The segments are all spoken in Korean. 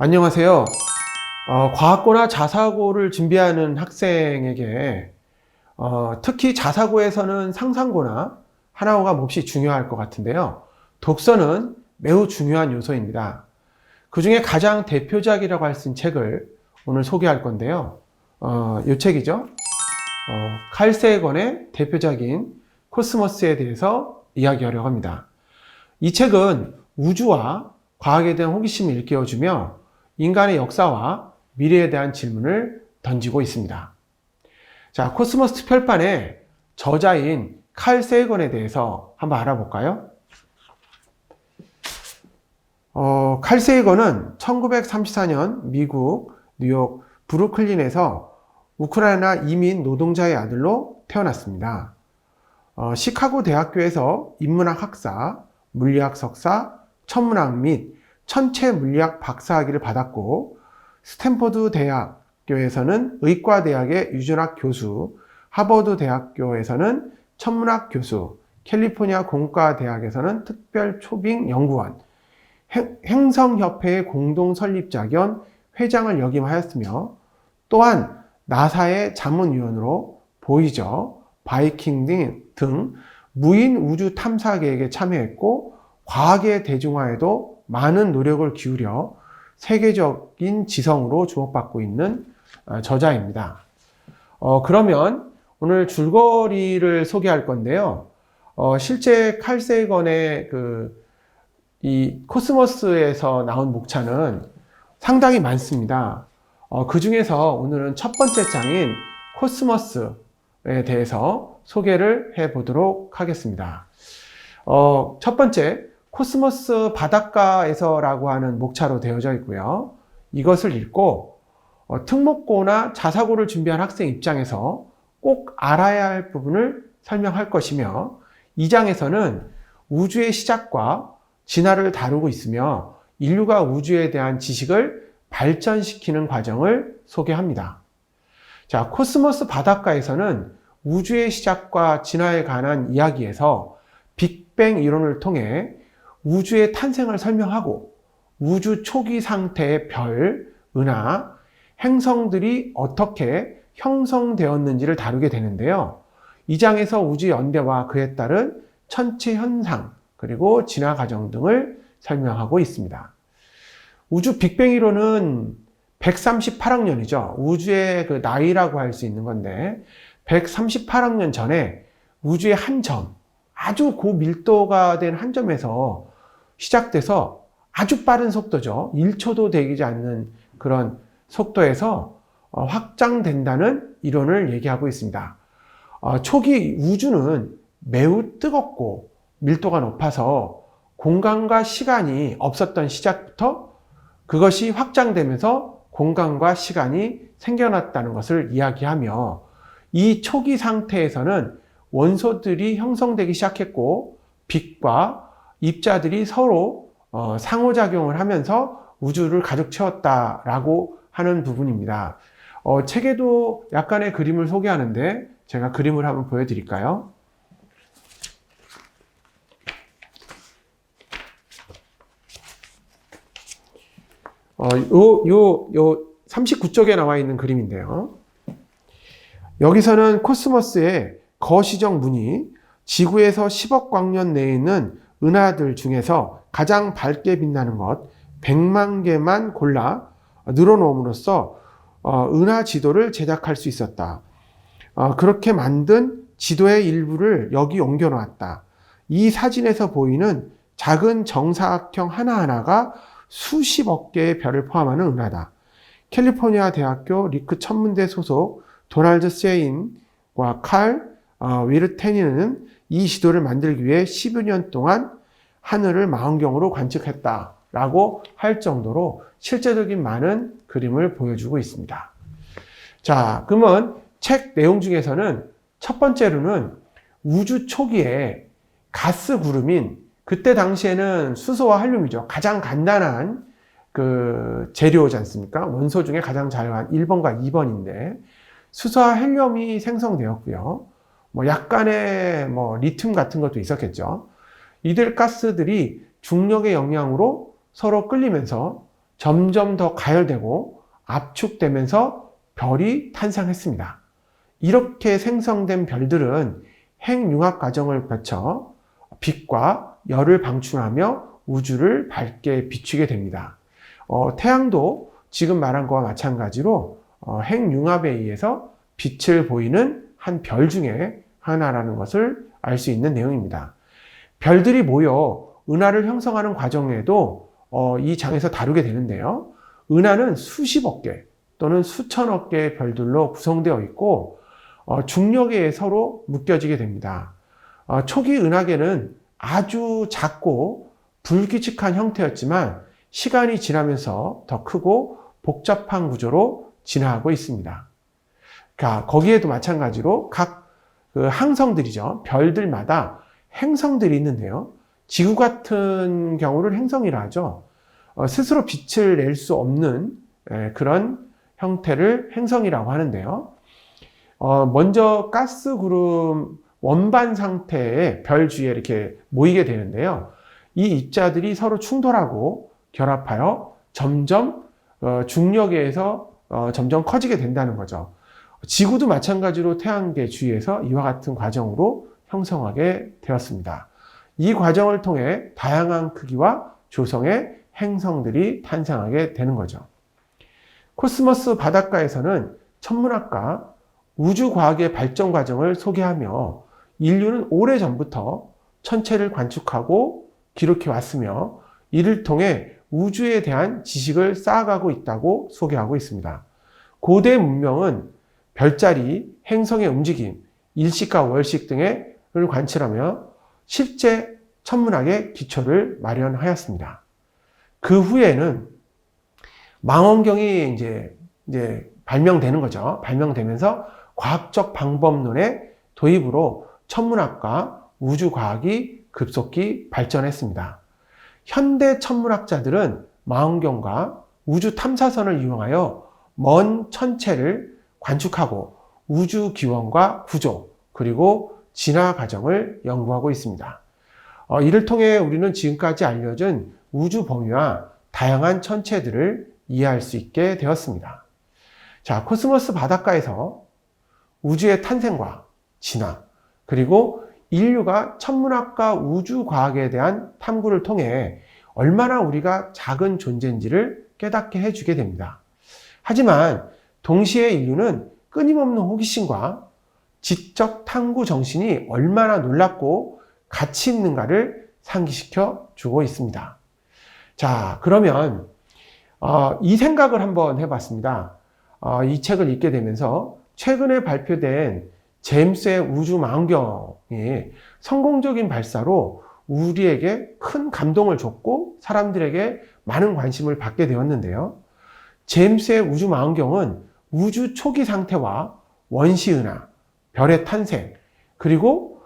안녕하세요. 과학고나 자사고를 준비하는 학생에게 특히 자사고에서는 상상고나 하나호가 몹시 중요할 것 같은데요. 독서는 매우 중요한 요소입니다. 그 중에 가장 대표작이라고 할 수 있는 책을 오늘 소개할 건데요. 이 책이죠. 칼 세이건의 대표작인 코스모스에 대해서 이야기하려고 합니다. 이 책은 우주와 과학에 대한 호기심을 일깨워주며 인간의 역사와 미래에 대한 질문을 던지고 있습니다. 자, 코스모스 특별판의 저자인 칼 세이건에 대해서 한번 알아볼까요? 칼 세이건은 1934년 미국 뉴욕 브루클린에서 우크라이나 이민 노동자의 아들로 태어났습니다. 시카고 대학교에서 인문학 학사, 물리학 석사, 천문학 및 천체 물리학 박사학위를 받았고, 스탠포드 대학교에서는 의과대학의 유전학 교수, 하버드 대학교에서는 천문학 교수, 캘리포니아 공과대학에서는 특별 초빙 연구원, 행성협회의 공동 설립자 겸 회장을 역임하였으며, 또한 나사의 자문위원으로 보이저, 바이킹 등 무인 우주 탐사 계획에 참여했고, 과학의 대중화에도 많은 노력을 기울여 세계적인 지성으로 주목받고 있는 저자입니다. 그러면 오늘 줄거리를 소개할 건데요. 실제 칼 세이건의 이 코스모스에서 나온 목차는 상당히 많습니다. 그 중에서 오늘은 첫 번째 장인 코스모스에 대해서 소개를 해 보도록 하겠습니다. 첫 번째, 코스모스 바닷가에서라고 하는 목차로 되어져 있고요. 이것을 읽고 특목고나 자사고를 준비한 학생 입장에서 꼭 알아야 할 부분을 설명할 것이며, 이 장에서는 우주의 시작과 진화를 다루고 있으며 인류가 우주에 대한 지식을 발전시키는 과정을 소개합니다. 자, 코스모스 바닷가에서는 우주의 시작과 진화에 관한 이야기에서 빅뱅 이론을 통해 우주의 탄생을 설명하고 우주 초기 상태의 별, 은하, 행성들이 어떻게 형성되었는지를 다루게 되는데요. 이 장에서 우주 연대와 그에 따른 천체 현상, 그리고 진화 과정 등을 설명하고 있습니다. 우주 빅뱅 이론은 138억 년이죠. 우주의 나이라고 할 수 있는 건데, 138억 년 전에 우주의 한 점, 아주 고밀도가 된 한 점에서 시작돼서 아주 빠른 속도죠. 1초도 되지 않는 그런 속도에서 확장된다는 이론을 얘기하고 있습니다. 초기 우주는 매우 뜨겁고 밀도가 높아서 공간과 시간이 없었던 시작부터 그것이 확장되면서 공간과 시간이 생겨났다는 것을 이야기하며, 이 초기 상태에서는 원소들이 형성되기 시작했고 빛과 입자들이 서로 상호작용을 하면서 우주를 가득 채웠다라고 하는 부분입니다. 책에도 약간의 그림을 소개하는데 제가 그림을 한번 보여드릴까요? 요 39쪽에 나와 있는 그림인데요. 여기서는 코스모스의 거시적 무늬, 지구에서 10억 광년 내에 있는 은하들 중에서 가장 밝게 빛나는 것 100만 개만 골라 늘어놓음으로써 은하 지도를 제작할 수 있었다. 그렇게 만든 지도의 일부를 여기 옮겨 놓았다. 이 사진에서 보이는 작은 정사각형 하나하나가 수십억 개의 별을 포함하는 은하다. 캘리포니아 대학교 리크 천문대 소속 도널드 세인과 칼 위르테니는 이 지도를 만들기 위해 10여 년 동안 하늘을 망원경으로 관측했다라고 할 정도로 실제적인 많은 그림을 보여주고 있습니다. 자, 그러면 책 내용 중에서는 첫 번째로는 우주 초기에 가스 구름인, 그때 당시에는 수소와 헬륨이죠. 가장 간단한 재료지 않습니까? 원소 중에 가장 자유한 1번과 2번인데 수소와 헬륨이 생성되었고요. 약간의 리튬 같은 것도 있었겠죠. 이들 가스들이 중력의 영향으로 서로 끌리면서 점점 더 가열되고 압축되면서 별이 탄생했습니다. 이렇게 생성된 별들은 핵융합 과정을 거쳐 빛과 열을 방출하며 우주를 밝게 비추게 됩니다. 태양도 지금 말한 것과 마찬가지로 핵융합에 의해서 빛을 보이는 한 별 중에 하나라는 것을 알 수 있는 내용입니다. 별들이 모여 은하를 형성하는 과정에도 이 장에서 다루게 되는데요. 은하는 수십억 개 또는 수천억 개의 별들로 구성되어 있고 중력에 서로 묶여지게 됩니다. 초기 은하계는 아주 작고 불규칙한 형태였지만 시간이 지나면서 더 크고 복잡한 구조로 진화하고 있습니다. 거기에도 마찬가지로 각 항성들이죠. 별들마다 행성들이 있는데요. 지구 같은 경우를 행성이라 하죠. 스스로 빛을 낼 수 없는 그런 형태를 행성이라고 하는데요. 먼저 가스 구름 원반 상태의 별 주위에 이렇게 모이게 되는데요. 이 입자들이 서로 충돌하고 결합하여 점점 중력에 의해서 점점 커지게 된다는 거죠. 지구도 마찬가지로 태양계 주위에서 이와 같은 과정으로 형성하게 되었습니다. 이 과정을 통해 다양한 크기와 조성의 행성들이 탄생하게 되는 거죠. 코스모스 바닷가에서는 천문학과 우주과학의 발전 과정을 소개하며 인류는 오래전부터 천체를 관측하고 기록해 왔으며 이를 통해 우주에 대한 지식을 쌓아가고 있다고 소개하고 있습니다. 고대 문명은 별자리, 행성의 움직임, 일식과 월식 등을 관측하며 실제 천문학의 기초를 마련하였습니다. 그 후에는 망원경이 이제 발명되는 거죠. 발명되면서 과학적 방법론의 도입으로 천문학과 우주과학이 급속히 발전했습니다. 현대 천문학자들은 망원경과 우주 탐사선을 이용하여 먼 천체를 관측하고 우주 기원과 구조, 그리고 진화 과정을 연구하고 있습니다. 이를 통해 우리는 지금까지 알려진 우주 범위와 다양한 천체들을 이해할 수 있게 되었습니다. 자, 코스모스 바닷가에서 우주의 탄생과 진화, 그리고 인류가 천문학과 우주과학에 대한 탐구를 통해 얼마나 우리가 작은 존재인지를 깨닫게 해주게 됩니다. 하지만 동시에 인류는 끊임없는 호기심과 지적 탐구 정신이 얼마나 놀랍고 가치 있는가를 상기시켜 주고 있습니다. 자, 그러면 이 생각을 한번 해봤습니다. 이 책을 읽게 되면서 최근에 발표된 제임스의 우주 망원경이 성공적인 발사로 우리에게 큰 감동을 줬고 사람들에게 많은 관심을 받게 되었는데요. 제임스의 우주 망원경은 우주 초기 상태와 원시은하, 별의 탄생, 그리고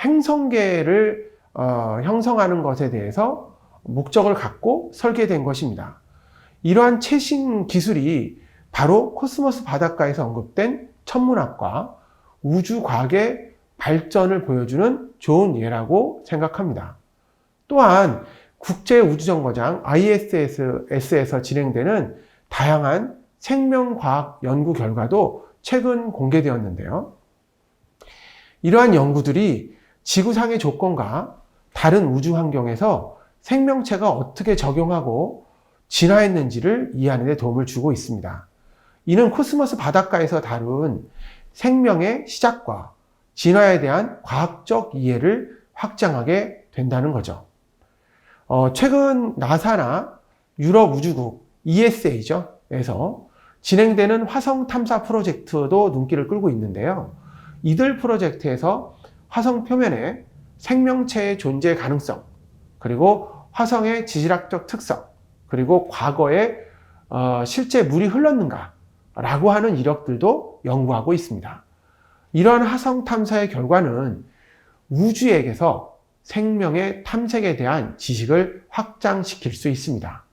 행성계를 형성하는 것에 대해서 목적을 갖고 설계된 것입니다. 이러한 최신 기술이 바로 코스모스 바닷가에서 언급된 천문학과 우주과학의 발전을 보여주는 좋은 예라고 생각합니다. 또한 국제우주정거장 ISS에서 진행되는 다양한 생명과학 연구 결과도 최근 공개되었는데요. 이러한 연구들이 지구상의 조건과 다른 우주 환경에서 생명체가 어떻게 적용하고 진화했는지를 이해하는 데 도움을 주고 있습니다. 이는 코스모스 바닷가에서 다룬 생명의 시작과 진화에 대한 과학적 이해를 확장하게 된다는 거죠. 최근 나사나 유럽 우주국 ESA죠. 에서 진행되는 화성 탐사 프로젝트도 눈길을 끌고 있는데요. 이들 프로젝트에서 화성 표면에 생명체의 존재 가능성, 그리고 화성의 지질학적 특성, 그리고 과거에 실제 물이 흘렀는가 라고 하는 이력들도 연구하고 있습니다. 이러한 화성 탐사의 결과는 우주에게서 생명의 탐색에 대한 지식을 확장시킬 수 있습니다.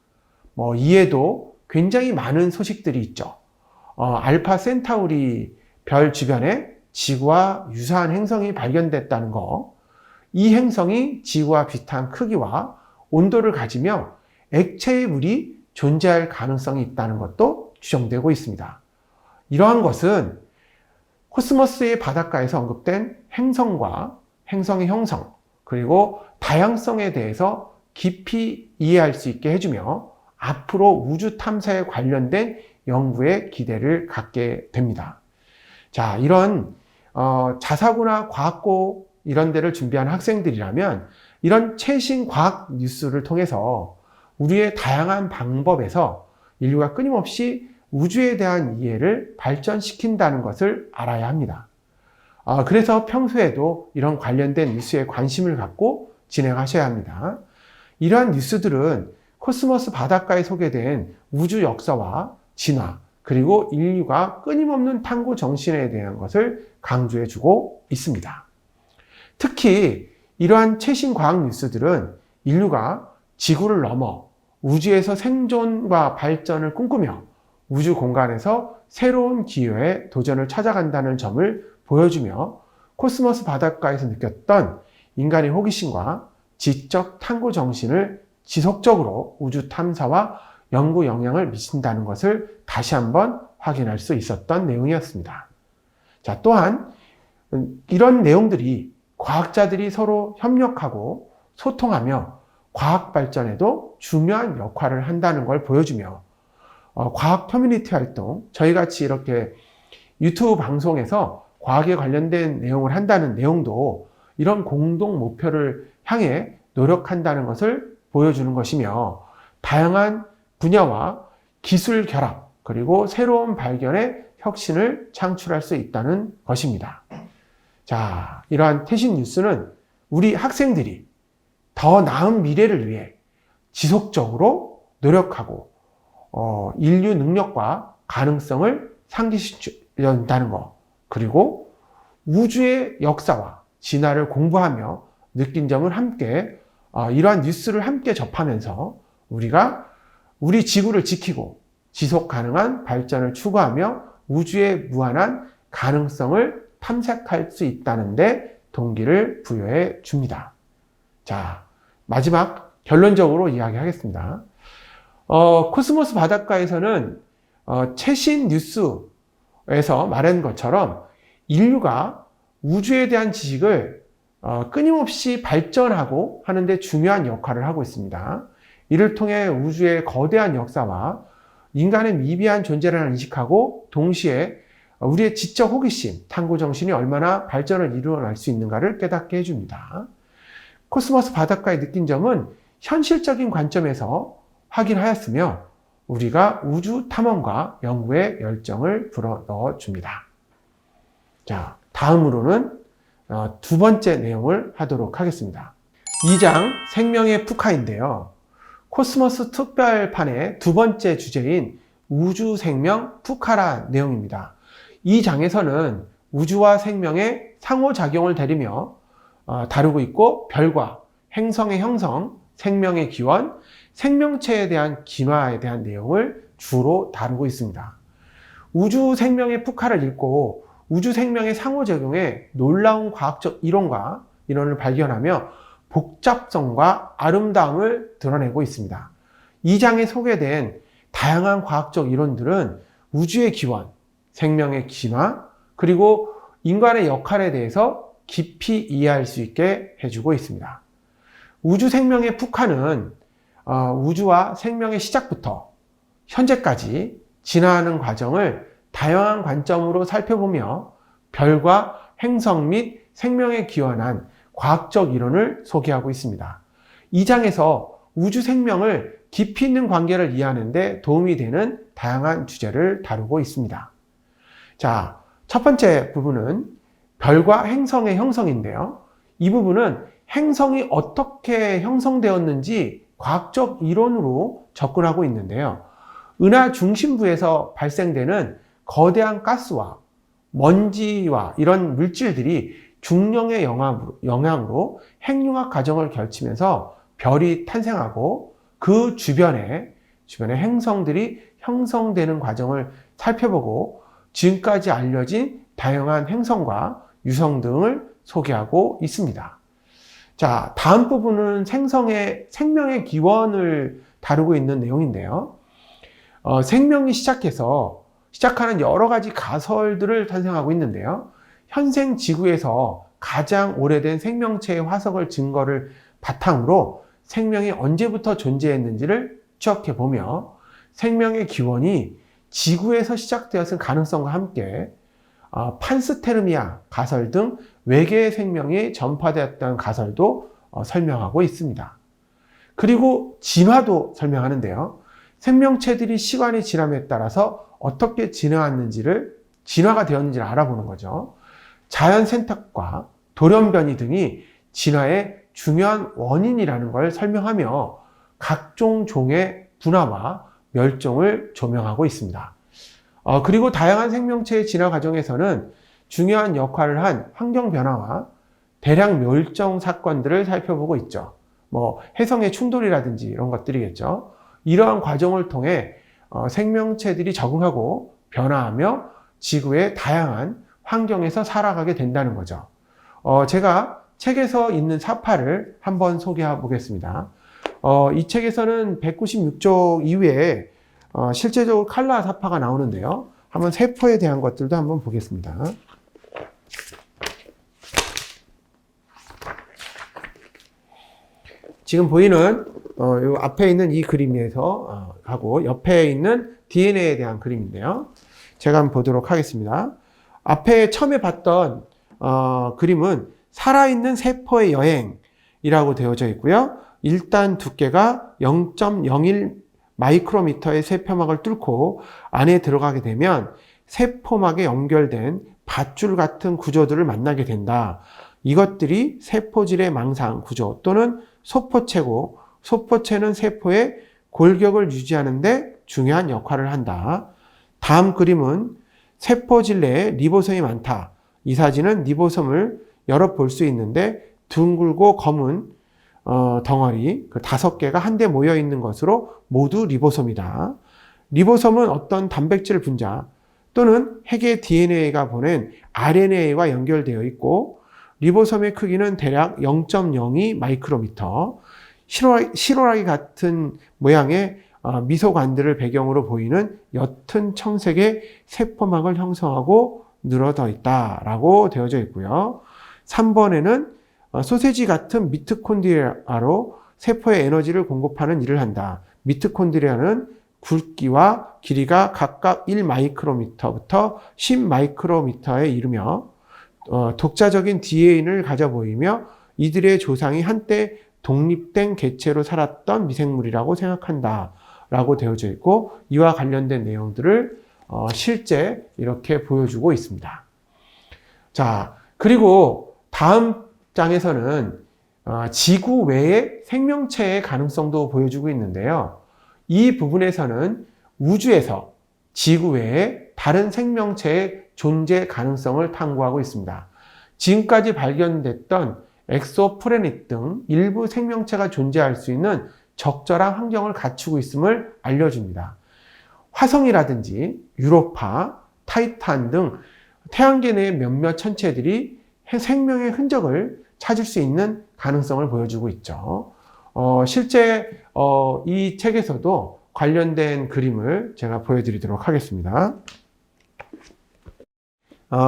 이에도 굉장히 많은 소식들이 있죠. 알파 센타우리 별 주변에 지구와 유사한 행성이 발견됐다는 거, 이 행성이 지구와 비슷한 크기와 온도를 가지며 액체의 물이 존재할 가능성이 있다는 것도 추정되고 있습니다. 이러한 것은 코스모스의 바닷가에서 언급된 행성과 행성의 형성, 그리고 다양성에 대해서 깊이 이해할 수 있게 해주며 앞으로 우주 탐사에 관련된 연구에 기대를 갖게 됩니다. 자, 이런 자사고나 과학고 이런 데를 준비하는 학생들이라면 이런 최신 과학 뉴스를 통해서 우리의 다양한 방법에서 인류가 끊임없이 우주에 대한 이해를 발전시킨다는 것을 알아야 합니다. 그래서 평소에도 이런 관련된 뉴스에 관심을 갖고 진행하셔야 합니다. 이러한 뉴스들은 코스모스 바닷가에 소개된 우주 역사와 진화, 그리고 인류가 끊임없는 탐구 정신에 대한 것을 강조해주고 있습니다. 특히 이러한 최신 과학 뉴스들은 인류가 지구를 넘어 우주에서 생존과 발전을 꿈꾸며 우주 공간에서 새로운 기회에 도전을 찾아간다는 점을 보여주며 코스모스 바닷가에서 느꼈던 인간의 호기심과 지적 탐구 정신을 지속적으로 우주 탐사와 연구 영향을 미친다는 것을 다시 한번 확인할 수 있었던 내용이었습니다. 자, 또한 이런 내용들이 과학자들이 서로 협력하고 소통하며 과학 발전에도 중요한 역할을 한다는 걸 보여주며 과학 커뮤니티 활동, 저희 같이 이렇게 유튜브 방송에서 과학에 관련된 내용을 한다는 내용도 이런 공동 목표를 향해 노력한다는 것을 보여주는 것이며 다양한 분야와 기술 결합, 그리고 새로운 발견의 혁신을 창출할 수 있다는 것입니다. 자, 이러한 최신 뉴스는 우리 학생들이 더 나은 미래를 위해 지속적으로 노력하고 인류 능력과 가능성을 상기시켜야 한다는 것, 그리고 우주의 역사와 진화를 공부하며 느낀 점을 함께 이러한 뉴스를 함께 접하면서 우리가 우리 지구를 지키고 지속 가능한 발전을 추구하며 우주의 무한한 가능성을 탐색할 수 있다는 데 동기를 부여해 줍니다. 자, 마지막 결론적으로 이야기하겠습니다. 코스모스 바닷가에서는 최신 뉴스에서 말한 것처럼 인류가 우주에 대한 지식을 끊임없이 발전하고 하는데 중요한 역할을 하고 있습니다. 이를 통해 우주의 거대한 역사와 인간의 미비한 존재를 인식하고 동시에 우리의 지적 호기심, 탐구 정신이 얼마나 발전을 이루어낼 수 있는가를 깨닫게 해줍니다. 코스모스 바닷가에 느낀 점은 현실적인 관점에서 확인하였으며 우리가 우주 탐험과 연구에 열정을 불어넣어 줍니다. 자, 다음으로는 두 번째 내용을 하도록 하겠습니다. 2장 생명의 푸카인데요. 코스모스 특별판의 두 번째 주제인 우주 생명 푸카라 내용입니다. 이 장에서는 우주와 생명의 상호작용을 다루며 다루고 있고 별과 행성의 형성, 생명의 기원, 생명체에 대한 진화에 대한 내용을 주로 다루고 있습니다. 우주 생명의 푸카를 읽고 우주 생명의 상호작용에 놀라운 과학적 이론과 이론을 발견하며 복잡성과 아름다움을 드러내고 있습니다. 이 장에 소개된 다양한 과학적 이론들은 우주의 기원, 생명의 진화, 그리고 인간의 역할에 대해서 깊이 이해할 수 있게 해주고 있습니다. 우주 생명의 푸카는 우주와 생명의 시작부터 현재까지 진화하는 과정을 다양한 관점으로 살펴보며 별과 행성 및 생명에 기원한 과학적 이론을 소개하고 있습니다. 이 장에서 우주 생명을 깊이 있는 관계를 이해하는 데 도움이 되는 다양한 주제를 다루고 있습니다. 자, 첫 번째 부분은 별과 행성의 형성인데요. 이 부분은 행성이 어떻게 형성되었는지 과학적 이론으로 접근하고 있는데요. 은하 중심부에서 발생되는 거대한 가스와 먼지와 이런 물질들이 중력의 영향으로 핵융합 과정을 거치면서 별이 탄생하고 그 주변에 행성들이 형성되는 과정을 살펴보고 지금까지 알려진 다양한 행성과 유성 등을 소개하고 있습니다. 자, 다음 부분은 생명의 기원을 다루고 있는 내용인데요. 생명이 시작하는 여러 가지 가설들을 탄생하고 있는데요. 현생 지구에서 가장 오래된 생명체의 화석을 증거를 바탕으로 생명이 언제부터 존재했는지를 추적해 보며 생명의 기원이 지구에서 시작되었을 가능성과 함께 판스테르미아 가설 등 외계의 생명이 전파되었다는 가설도 설명하고 있습니다. 그리고 진화도 설명하는데요. 생명체들이 시간이 지남에 따라서 어떻게 진화가 되었는지를 알아보는 거죠. 자연 생탁과 돌연변이 등이 진화의 중요한 원인이라는 걸 설명하며 각종 종의 분화와 멸종을 조명하고 있습니다. 그리고 다양한 생명체의 진화 과정에서는 중요한 역할을 한 환경 변화와 대량 멸종 사건들을 살펴보고 있죠. 해성의 충돌이라든지 이런 것들이겠죠. 이러한 과정을 통해 생명체들이 적응하고 변화하며 지구의 다양한 환경에서 살아가게 된다는 거죠. 제가 책에서 있는 사파를 한번 소개해 보겠습니다. 이 책에서는 196쪽 이후에 실제적으로 칼라 사파가 나오는데요. 한번 세포에 대한 것들도 한번 보겠습니다. 지금 보이는 요 앞에 있는 이 그림에서 하고 옆에 있는 DNA에 대한 그림인데요. 제가 한번 보도록 하겠습니다. 앞에 처음에 봤던 그림은 살아있는 세포의 여행이라고 되어져 있고요. 일단 두께가 0.01 마이크로미터의 세포막을 뚫고 안에 들어가게 되면 세포막에 연결된 밧줄 같은 구조들을 만나게 된다. 이것들이 세포질의 망상 구조 또는 소포체고, 소포체는 세포의 골격을 유지하는 데 중요한 역할을 한다. 다음 그림은 세포질 내에 리보솜이 많다. 이 사진은 리보솜을 여러 볼 수 있는데 둥글고 검은 덩어리 5개가 한데 모여 있는 것으로 모두 리보솜이다. 리보솜은 어떤 단백질 분자 또는 핵의 DNA가 보낸 RNA와 연결되어 있고 리보솜의 크기는 대략 0.02 마이크로미터, 실오라기 같은 모양의 미소관들을 배경으로 보이는 옅은 청색의 세포막을 형성하고 늘어져 있다라고 되어져 있고요. 3번에는 소세지 같은 미토콘드리아로 세포에 에너지를 공급하는 일을 한다. 미토콘드리아는 굵기와 길이가 각각 1 마이크로미터부터 10 마이크로미터에 이르며 독자적인 DNA를 가져 보이며 이들의 조상이 한때 독립된 개체로 살았던 미생물이라고 생각한다 라고 되어져 있고 이와 관련된 내용들을 실제 이렇게 보여주고 있습니다. 자, 그리고 다음 장에서는 지구 외의 생명체의 가능성도 보여주고 있는데요. 이 부분에서는 우주에서 지구 외에 다른 생명체의 존재 가능성을 탐구하고 있습니다. 지금까지 발견됐던 엑소플래닛 등 일부 생명체가 존재할 수 있는 적절한 환경을 갖추고 있음을 알려줍니다. 화성이라든지 유로파, 타이탄 등 태양계 내의 몇몇 천체들이 생명의 흔적을 찾을 수 있는 가능성을 보여주고 있죠. 실제 이 책에서도 관련된 그림을 제가 보여드리도록 하겠습니다.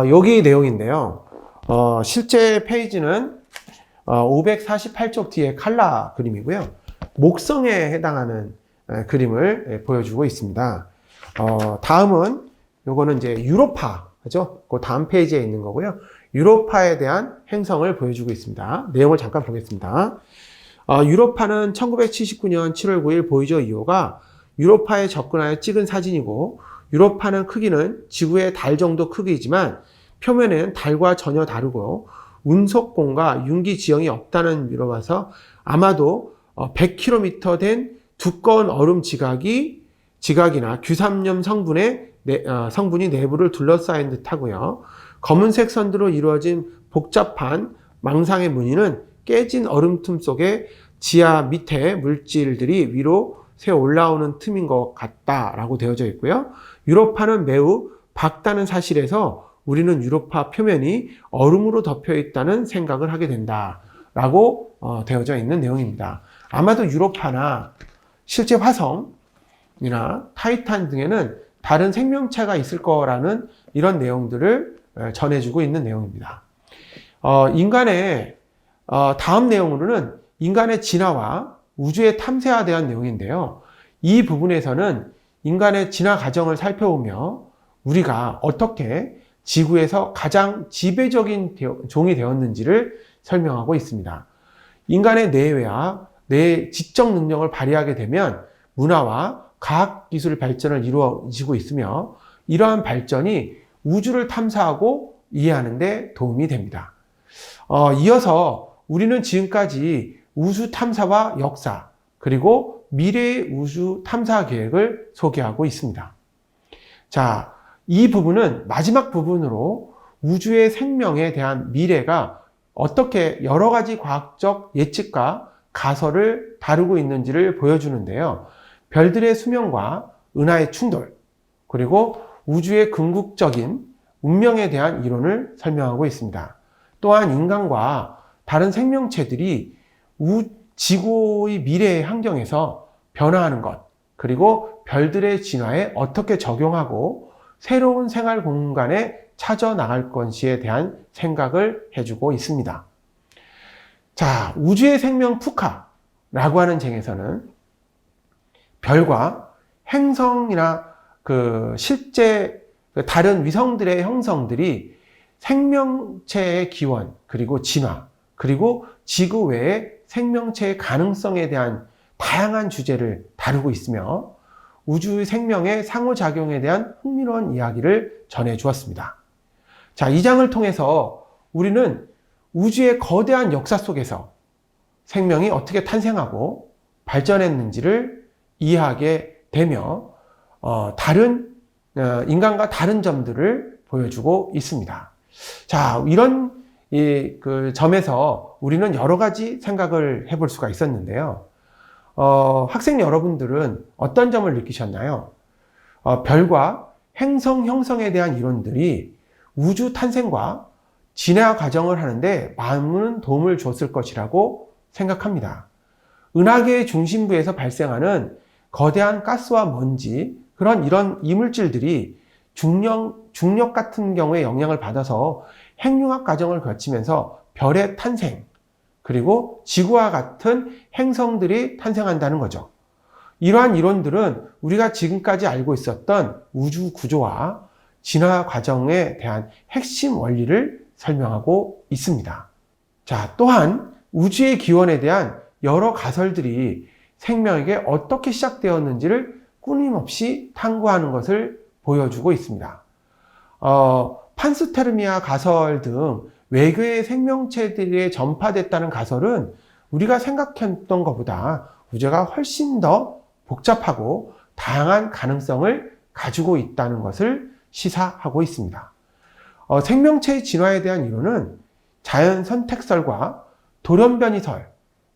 여기 내용인데요. 실제 페이지는 548쪽 뒤에 칼라 그림이고요. 목성에 해당하는 그림을 보여주고 있습니다. 다음은 요거는 이제 유로파죠. 그 다음 페이지에 있는 거고요. 유로파에 대한 행성을 보여주고 있습니다. 내용을 잠깐 보겠습니다. 유로파는 1979년 7월 9일 보이저 2호가 유로파에 접근하여 찍은 사진이고 유로파는 크기는 지구의 달 정도 크기이지만 표면은 달과 전혀 다르고 운석공과 융기 지형이 없다는 미로 봐서 아마도 100km 된 두꺼운 얼음 지각이나 규삼염 성분이 내부를 둘러싸인 듯하고요. 검은색 선두로 이루어진 복잡한 망상의 무늬는 깨진 얼음 틈 속에 지하 밑에 물질들이 위로 새 올라오는 틈인 것 같다라고 되어져 있고요. 유로파는 매우 밝다는 사실에서 우리는 유로파 표면이 얼음으로 덮여 있다는 생각을 하게 된다라고 되어져 있는 내용입니다. 아마도 유로파나 실제 화성 타이탄 등에는 다른 생명체가 있을 거라는 이런 내용들을 전해주고 있는 내용입니다. 인간의 다음 내용으로는 인간의 진화와 우주의 탐사에 대한 내용인데요. 이 부분에서는 인간의 진화 과정을 살펴보며 우리가 어떻게 지구에서 가장 지배적인 종이 되었는지를 설명하고 있습니다. 인간의 뇌와 뇌의 지적 능력을 발휘하게 되면 문화와 과학기술 발전을 이루어지고 있으며 이러한 발전이 우주를 탐사하고 이해하는 데 도움이 됩니다. 이어서 우리는 지금까지 우주 탐사와 역사 그리고 미래의 우주 탐사 계획을 소개하고 있습니다. 자, 이 부분은 마지막 부분으로 우주의 생명에 대한 미래가 어떻게 여러 가지 과학적 예측과 가설을 다루고 있는지를 보여주는데요. 별들의 수명과 은하의 충돌, 그리고 우주의 궁극적인 운명에 대한 이론을 설명하고 있습니다. 또한 인간과 다른 생명체들이 지구의 미래의 환경에서 변화하는 것, 그리고 별들의 진화에 어떻게 적용하고 새로운 생활 공간에 찾아 나갈 것에 대한 생각을 해주고 있습니다. 자, 우주의 생명 푸카라고 하는 책에서는 별과 행성이나 실제 다른 위성들의 형성들이 생명체의 기원, 그리고 진화, 그리고 지구 외의 생명체의 가능성에 대한 다양한 주제를 다루고 있으며 우주의 생명의 상호작용에 대한 흥미로운 이야기를 전해 주었습니다. 자, 이 장을 통해서 우리는 우주의 거대한 역사 속에서 생명이 어떻게 탄생하고 발전했는지를 이해하게 되며 인간과 다른 점들을 보여주고 있습니다. 자, 이런 점에서 우리는 여러 가지 생각을 해볼 수가 있었는데요. 학생 여러분들은 어떤 점을 느끼셨나요? 별과 행성 형성에 대한 이론들이 우주 탄생과 진화 과정을 하는데 많은 도움을 줬을 것이라고 생각합니다. 은하계의 중심부에서 발생하는 거대한 가스와 먼지, 이런 이물질들이 중력 같은 경우에 영향을 받아서 핵융합 과정을 거치면서 별의 탄생, 그리고 지구와 같은 행성들이 탄생한다는 거죠. 이러한 이론들은 우리가 지금까지 알고 있었던 우주 구조와 진화 과정에 대한 핵심 원리를 설명하고 있습니다. 자, 또한 우주의 기원에 대한 여러 가설들이 생명에게 어떻게 시작되었는지를 끊임없이 탐구하는 것을 보여주고 있습니다. 판스테르미아 가설 등 외계의 생명체들이 전파됐다는 가설은 우리가 생각했던 것보다 우주가 훨씬 더 복잡하고 다양한 가능성을 가지고 있다는 것을 시사하고 있습니다. 생명체의 진화에 대한 이론은 자연 선택설과 돌연변이설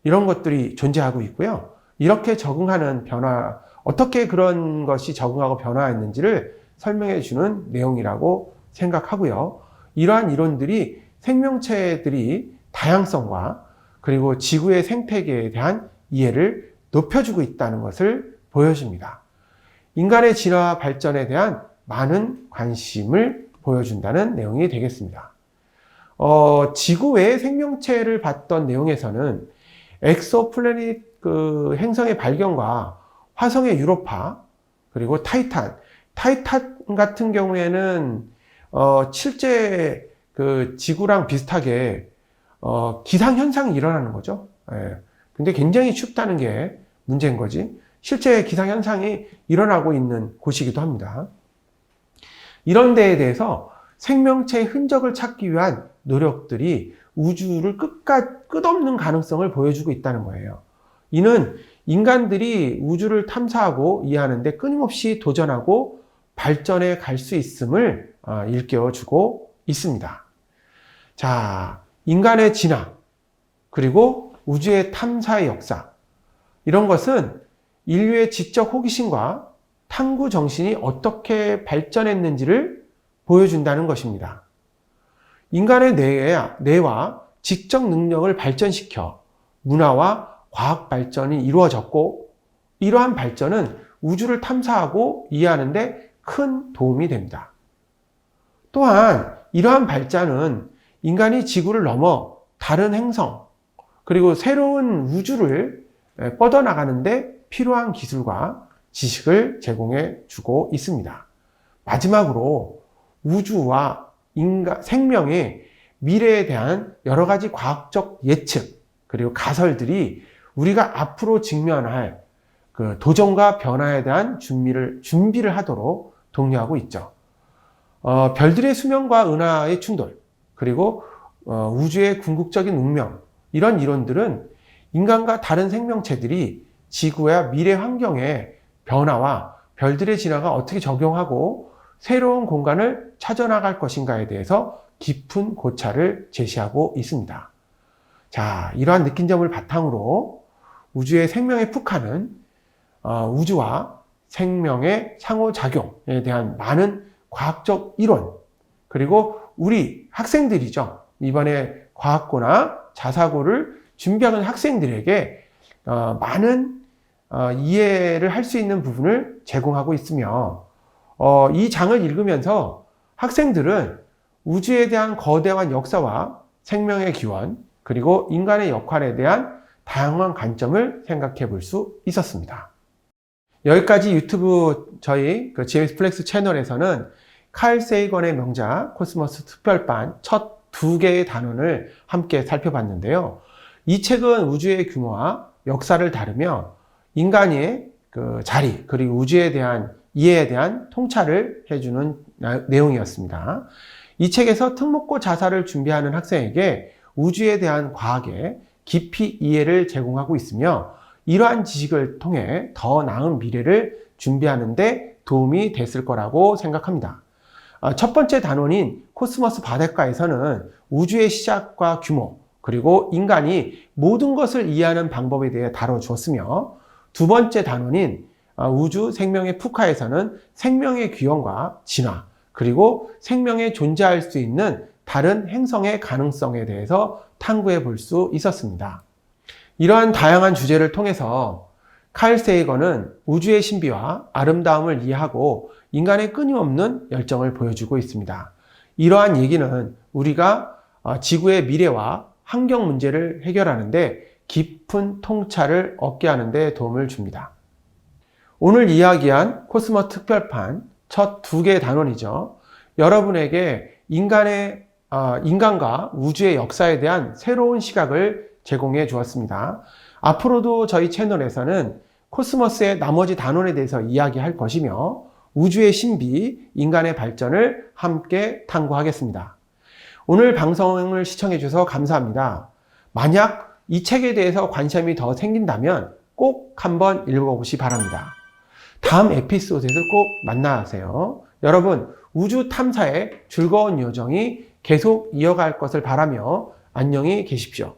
이런 것들이 존재하고 있고요. 이렇게 적응하는 변화, 어떻게 그런 것이 적응하고 변화했는지를 설명해 주는 내용이라고 생각하고요. 이러한 이론들이 생명체들이 다양성과 그리고 지구의 생태계에 대한 이해를 높여주고 있다는 것을 보여줍니다. 인간의 진화 발전에 대한 많은 관심을 보여준다는 내용이 되겠습니다. 지구 외의 생명체를 봤던 내용에서는 엑소플래닛 행성의 발견과 화성의 유로파, 그리고 타이탄 같은 경우에는 실제 지구랑 비슷하게 기상현상이 일어나는 거죠. 근데 굉장히 춥다는 게 문제인 거지. 실제 기상현상이 일어나고 있는 곳이기도 합니다. 이런 데에 대해서 생명체의 흔적을 찾기 위한 노력들이 우주를 끝없는 가능성을 보여주고 있다는 거예요. 이는 인간들이 우주를 탐사하고 이해하는데 끊임없이 도전하고 발전해 갈 수 있음을 일깨워주고 있습니다. 자, 인간의 진화, 그리고 우주의 탐사의 역사, 이런 것은 인류의 지적 호기심과 탐구 정신이 어떻게 발전했는지를 보여준다는 것입니다. 인간의 뇌와 지적 능력을 발전시켜 문화와 과학 발전이 이루어졌고, 이러한 발전은 우주를 탐사하고 이해하는 데 큰 도움이 됩니다. 또한 이러한 발전은 인간이 지구를 넘어 다른 행성, 그리고 새로운 우주를 뻗어나가는 데 필요한 기술과 지식을 제공해 주고 있습니다. 마지막으로 우주와 생명의 미래에 대한 여러 가지 과학적 예측, 그리고 가설들이 우리가 앞으로 직면할 그 도전과 변화에 대한 준비를 하도록 독려하고 있죠. 별들의 수명과 은하의 충돌, 그리고 우주의 궁극적인 운명, 이런 이론들은 인간과 다른 생명체들이 지구와 미래 환경의 변화와 별들의 진화가 어떻게 적용하고 새로운 공간을 찾아나갈 것인가에 대해서 깊은 고찰을 제시하고 있습니다. 자, 이러한 느낀 점을 바탕으로 우주의 생명의 푹하는 우주와 생명의 상호작용에 대한 많은 과학적 이론, 그리고 우리 학생들이죠. 이번에 과학고나 자사고를 준비하는 학생들에게 많은 이해를 할 수 있는 부분을 제공하고 있으며, 이 장을 읽으면서 학생들은 우주에 대한 거대한 역사와 생명의 기원, 그리고 인간의 역할에 대한 다양한 관점을 생각해 볼 수 있었습니다. 여기까지 유튜브 저희 제임스 플렉스 채널에서는 칼 세이건의 명작 코스모스 특별반 첫 2개의 단원을 함께 살펴봤는데요. 이 책은 우주의 규모와 역사를 다루며 인간의 그 자리, 그리고 우주에 대한 이해에 대한 통찰을 해주는 내용이었습니다. 이 책에서 특목고 자사를 준비하는 학생에게 우주에 대한 과학의 깊이 이해를 제공하고 있으며, 이러한 지식을 통해 더 나은 미래를 준비하는 데 도움이 됐을 거라고 생각합니다. 첫 번째 단원인 코스모스 바닷가에서는 우주의 시작과 규모, 그리고 인간이 모든 것을 이해하는 방법에 대해 다뤄주었으며, 두 번째 단원인 우주 생명의 푸카에서는 생명의 귀환과 진화, 그리고 생명에 존재할 수 있는 다른 행성의 가능성에 대해서 탐구해 볼 수 있었습니다. 이러한 다양한 주제를 통해서 칼 세이건은 우주의 신비와 아름다움을 이해하고 인간의 끊임없는 열정을 보여주고 있습니다. 이러한 얘기는 우리가 지구의 미래와 환경 문제를 해결하는 데 깊은 통찰을 얻게 하는 데 도움을 줍니다. 오늘 이야기한 코스모 특별판 첫 2개의 단원이죠. 여러분에게 인간과 우주의 역사에 대한 새로운 시각을 제공해 주었습니다. 앞으로도 저희 채널에서는 코스모스의 나머지 단원에 대해서 이야기할 것이며, 우주의 신비, 인간의 발전을 함께 탐구하겠습니다. 오늘 방송을 시청해 주셔서 감사합니다. 만약 이 책에 대해서 관심이 더 생긴다면 꼭 한번 읽어보시 바랍니다. 다음 에피소드에서 꼭 만나세요. 여러분, 우주 탐사의 즐거운 여정이 계속 이어갈 것을 바라며 안녕히 계십시오.